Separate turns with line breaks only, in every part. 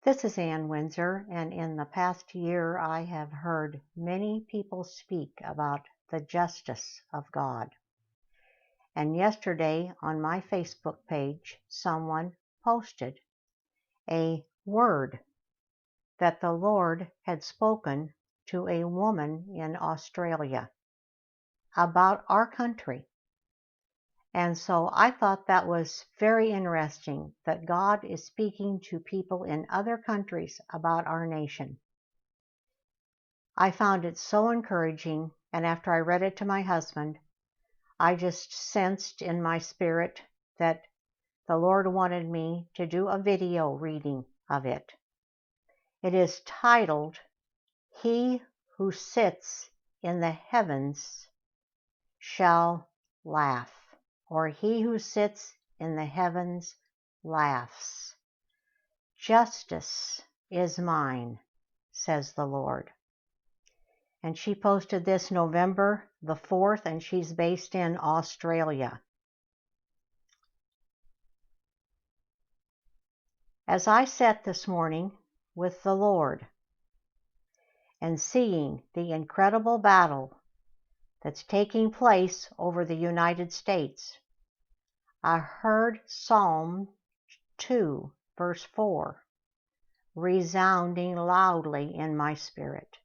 This is Ann Windsor, and in the past year I have heard many people speak about the justice of God. And yesterday on my Facebook page, someone posted a word that the Lord had spoken to a woman in Australia about our country. And so I thought that was very interesting that God is speaking to people in other countries about our nation. I found it so encouraging, and after I read it to my husband, I just sensed in my spirit that the Lord wanted me to do a video reading of it. It is titled, "He who sits in the heavens shall laugh," or "He who sits in the heavens laughs. Justice is mine, says the Lord." And she posted this November the 4th, and she's based in Australia. As I sat this morning with the Lord and seeing the incredible battle that's taking place over the United States, I heard Psalm 2, verse 4, resounding loudly in my spirit.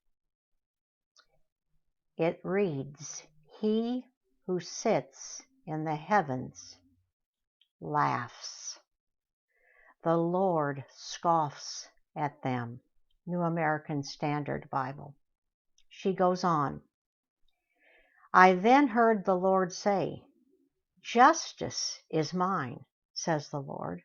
It reads, "He who sits in the heavens laughs. The Lord scoffs at them." New American Standard Bible. She goes on, "I then heard the Lord say, 'Justice is mine,' says the Lord.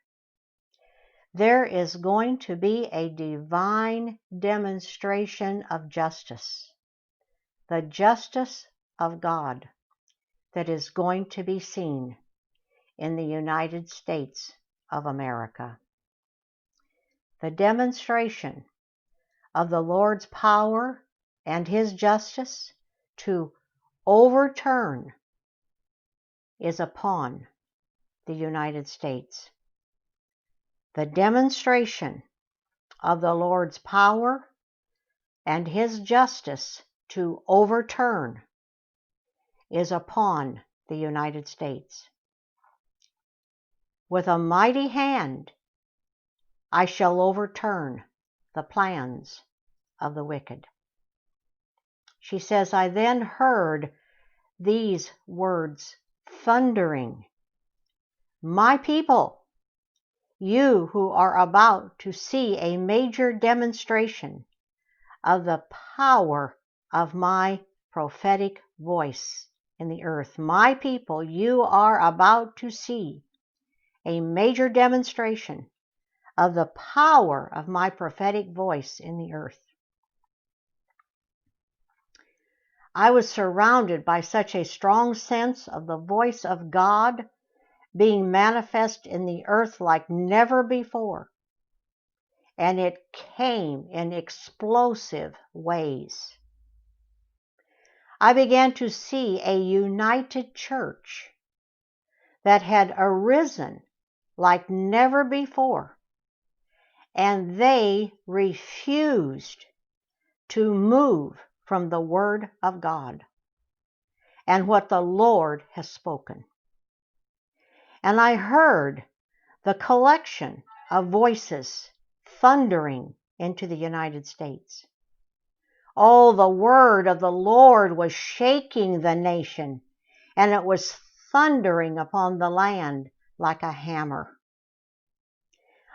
There is going to be a divine demonstration of justice, the justice of God that is going to be seen in the United States of America. The demonstration of the Lord's power and His justice to overturn is upon the United States. The demonstration of the Lord's power and His justice to overturn is upon the United States. With a mighty hand I shall overturn the plans of the wicked." She says, "I then heard these words thundering, 'My people, you who are about to see a major demonstration of the power of my prophetic voice in the earth. My people, you are about to see a major demonstration of the power of my prophetic voice in the earth.'" I was surrounded by such a strong sense of the voice of God being manifest in the earth like never before, and it came in explosive ways. I began to see a united church that had arisen like never before, and they refused to move from the Word of God and what the Lord has spoken. And I heard the collection of voices thundering into the United States. Oh, the word of the Lord was shaking the nation, and it was thundering upon the land like a hammer.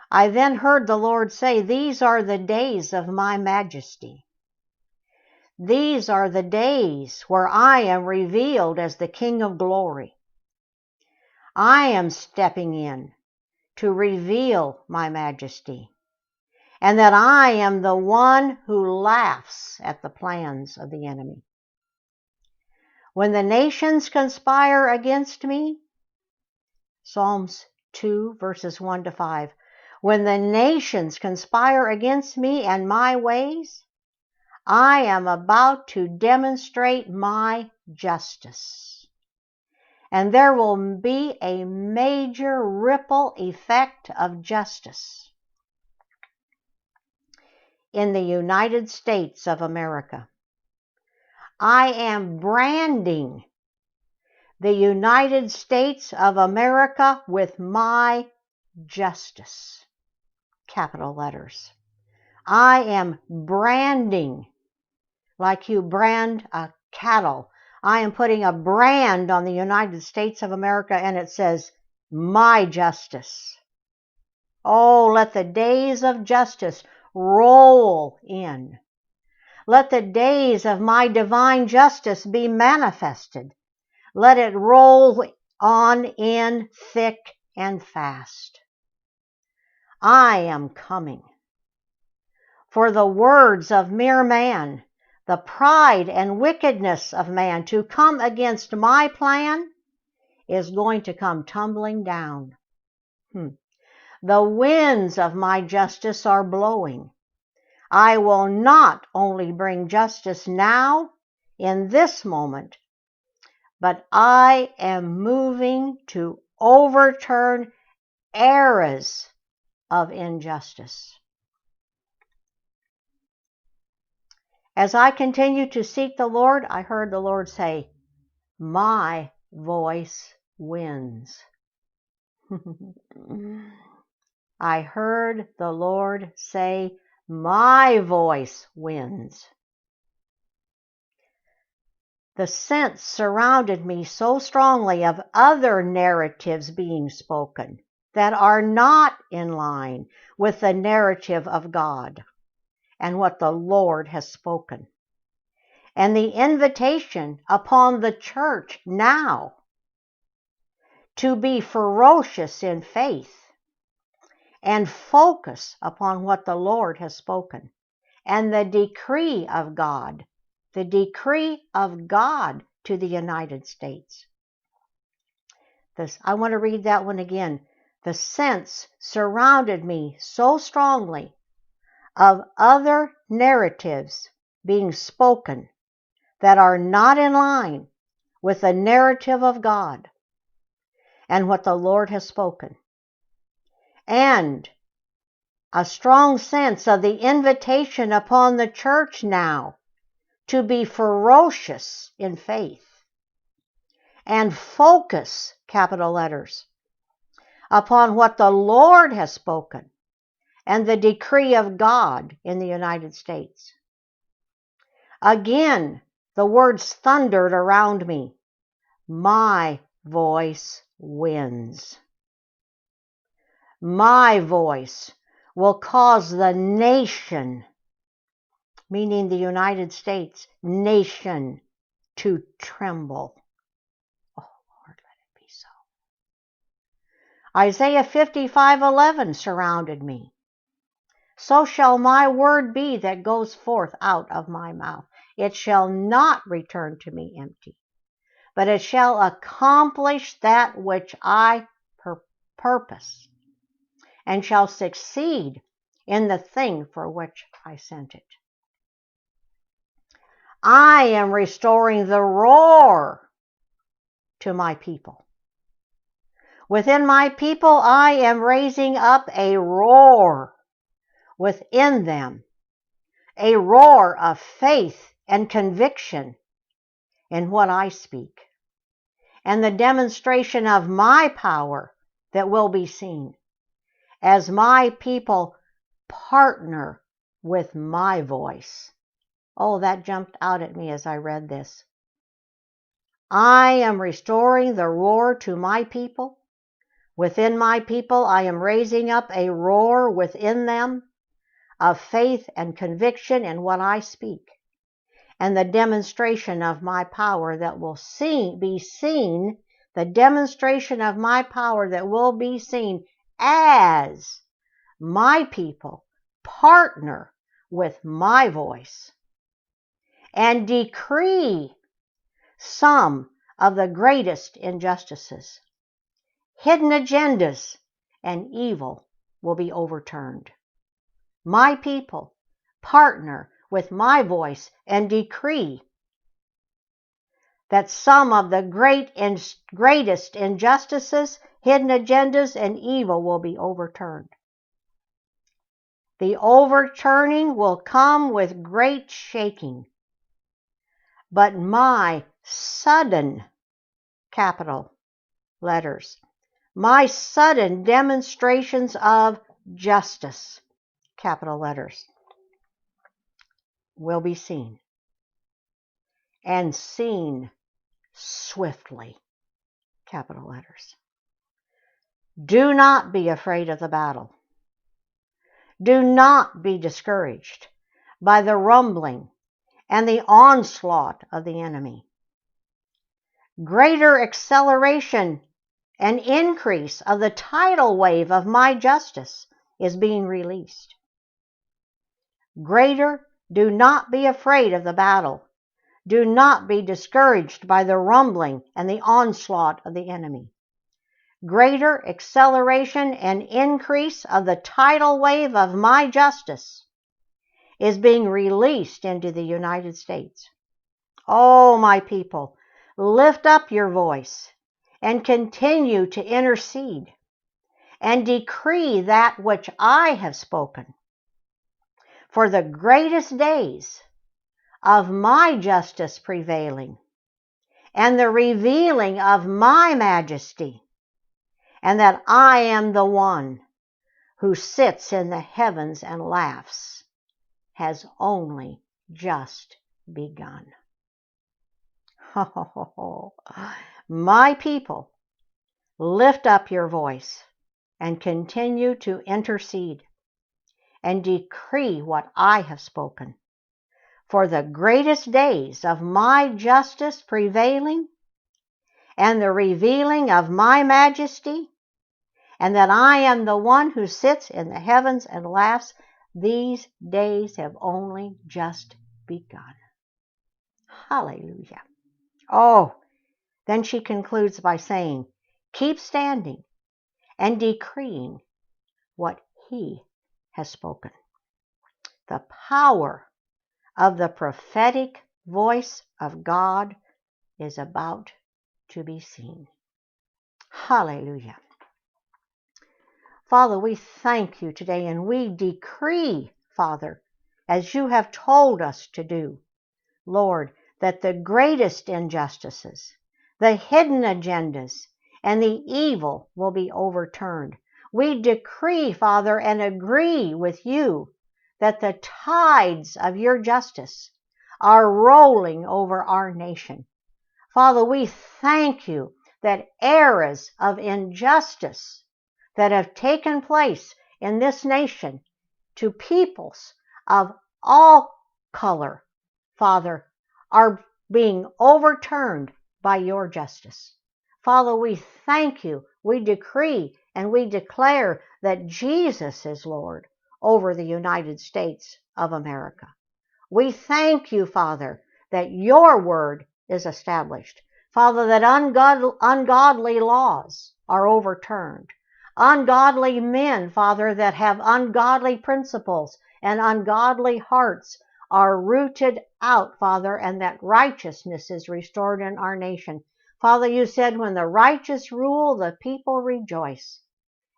I then heard the Lord say, "These are the days of my majesty. These are the days where I am revealed as the King of glory. I am stepping in to reveal my majesty, and that I am the one who laughs at the plans of the enemy. When the nations conspire against me," Psalms 2, verses 1 to 5, "when the nations conspire against me and my ways, I am about to demonstrate my justice. And there will be a major ripple effect of justice. in the United States of America. I am branding the United States of America with my justice. Capital letters. I am branding, like you brand a cattle. I am putting a brand on the United States of America, and it says, My Justice. Oh, let the days of justice roll in. Let the days of my divine justice be manifested. Let it roll on in thick and fast. I am coming. For the words of mere man, the pride and wickedness of man to come against my plan is going to come tumbling down. The winds of my justice are blowing. I will not only bring justice now, in this moment, but I am moving to overturn eras of injustice. As I continued to seek the Lord, I heard the Lord say, My voice wins. I heard the Lord say, My voice wins. The sense surrounded me so strongly of other narratives being spoken that are not in line with the narrative of God and what the Lord has spoken. And the invitation upon the church now to be ferocious in faith and focus upon what the Lord has spoken and the decree of God to the United States. I want to read that one again. The sense surrounded me so strongly of other narratives being spoken that are not in line with the narrative of God and what the Lord has spoken. And a strong sense of the invitation upon the church now to be ferocious in faith and focus, capital letters, upon what the Lord has spoken and the decree of God in the United States. Again, the words thundered around me. My voice wins. My voice will cause the nation, meaning the United States, nation, to tremble. Oh, Lord, let it be so. Isaiah 55:11 surrounded me. So shall my word be that goes forth out of my mouth. It shall not return to me empty, but it shall accomplish that which I purpose, and shall succeed in the thing for which I sent it. I am restoring the roar to my people. Within my people, I am raising up a roar within them, a roar of faith and conviction in what I speak, and the demonstration of my power that will be seen as my people partner with my voice. Oh, that jumped out at me as I read this. I am restoring the roar to my people. Within my people, I am raising up a roar within them of faith and conviction in what I speak, and the demonstration of my power that will be seen, the demonstration of my power that will be seen as my people partner with my voice and decree some of the greatest injustices, hidden agendas, and evil will be overturned. My people partner with my voice and decree that some of the greatest injustices, hidden agendas, and evil will be overturned. The overturning will come with great shaking. But my sudden, capital letters, my sudden demonstrations of justice, capital letters, will be seen, and seen swiftly, capital letters. Do not be afraid of the battle. Do not be discouraged by the rumbling and the onslaught of the enemy. Greater acceleration and increase of the tidal wave of my justice is being released. Do not be afraid of the battle. Do not be discouraged by the rumbling and the onslaught of the enemy. Greater acceleration and increase of the tidal wave of my justice is being released into the United States. Oh, my people, lift up your voice and continue to intercede and decree that which I have spoken. For the greatest days of my justice prevailing and the revealing of my majesty, and that I am the one who sits in the heavens and laughs, has only just begun. Oh, my people, lift up your voice and continue to intercede and decree what I have spoken. For the greatest days of my justice prevailing and the revealing of my majesty, and that I am the one who sits in the heavens and laughs, these days have only just begun. Hallelujah. Oh, then she concludes by saying, keep standing and decreeing what he has spoken. The power of the prophetic voice of God is about to be seen. Hallelujah. Father, we thank you today, and we decree, Father, as you have told us to do, Lord, that the greatest injustices, the hidden agendas, and the evil will be overturned. We decree, Father, and agree with you that the tides of your justice are rolling over our nation. Father, we thank you that eras of injustice that have taken place in this nation to peoples of all color, Father, are being overturned by your justice. Father, we thank you, we decree, and we declare that Jesus is Lord over the United States of America. We thank you, Father, that your word is established. Father, that ungodly laws are overturned. Ungodly men, Father, that have ungodly principles and ungodly hearts are rooted out, Father, and that righteousness is restored in our nation. Father, you said when the righteous rule, the people rejoice.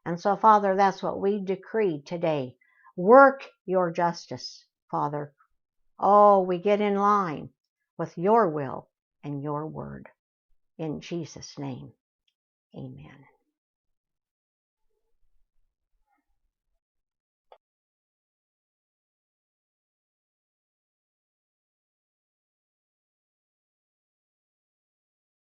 And so, Father, that's what we decree today. Work your justice, Father. Oh, we get in line with your will and your word. In Jesus' name, amen.